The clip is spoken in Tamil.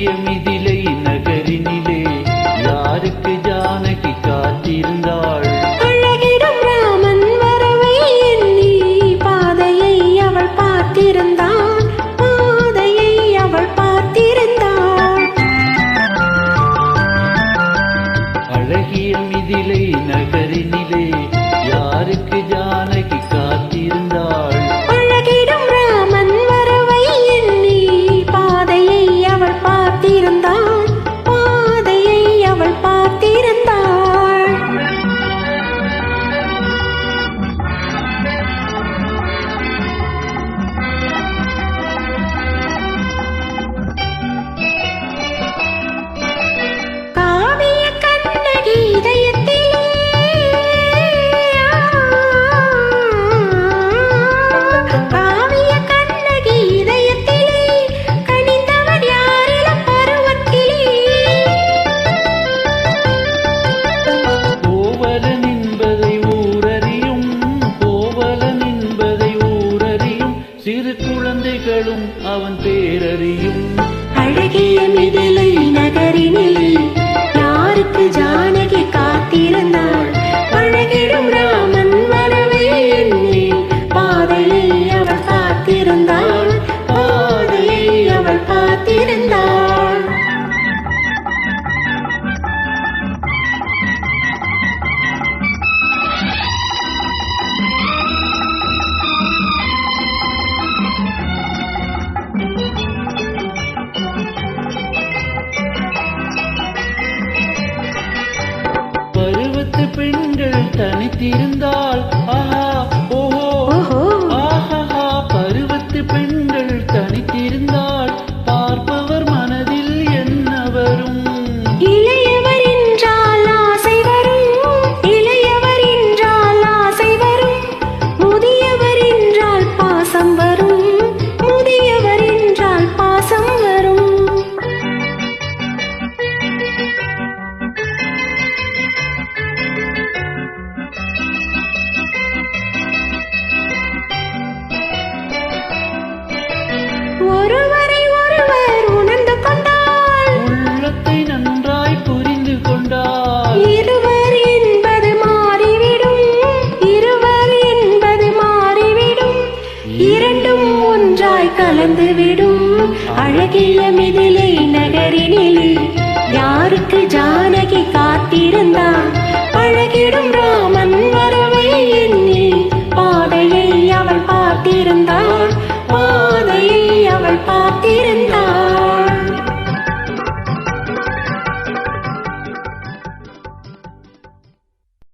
அழகிய மிதிலை நகரினிலே யாருக்கு ஜானகி காத்திருந்தாள்? அழகிடும் ராமன் வரவை எண்ணி பாதையை அவள் பார்த்திருந்தாள், பாதையை அவள் பார்த்திருந்தாள். அழகிய மிதிலை நகரினிலே யாருக்கு ஜானகி காத்திருந்தாள்? அழகிடும் ராமன் வரவை எண்ணி பாதையை அவள் பார்த்திருந்தாள், பாதையை அவள் பார்த்திருந்தாள். காவிய கண்ணகி இதயத்திலே காவிய கண்ணகி இதயத்திலே கனிந்தவர் யாரிலும் பருவத்திலே. கோவலன் என்பதை ஊரறியும், கோவலன் என்பதை ஊரறியும், சிறு குழந்தைகளும் அவன் பேரறியும். அழகிய மிதிலை நகரினிலே யாருக்கு ஜானகி காத்திருந்தாள்? அழகிடும் ராமன் வரவை எண்ணி பாதையை அவள் பார்த்திருந்தாள், பாதையை அவள் பார்த்திருந்தாள். பருவத்து பெண்கள் தனித்திருந்தால் ஆஹா ஓஹோ ஓஹோ, ஆஹா, பருவத்து பெண்கள் தனித்திருந்தால் பார்ப்பவர் மனதில் என்ன வரும்? இளையவர் என்றால் ஆசை வரும், இளையவர் என்றால் ஆசை வரும், முதியவர் என்றால் பாசம் வரும், முதியவர் என்றால் பாசம் வரும். ஒருவரை ஒருவர் உணர்ந்து கொண்டால், உள்ளத்தை நன்றாய் புரிந்து கொண்டால் இருவர் என்பது மாறிவிடும், இருவர் என்பது மாறிவிடும், இரண்டும் ஒன்றாய் கலந்துவிடும். அழகிய மிதிலை நகரினிலே யாருக்கு ஜானகி காத்திருந்தாள்? அழகிடும் ராமன் வரவை எண்ணி பாதையை அவள் பார்த்திருந்தாள், பாதையை அவள் பார்த்திருந்தாள்.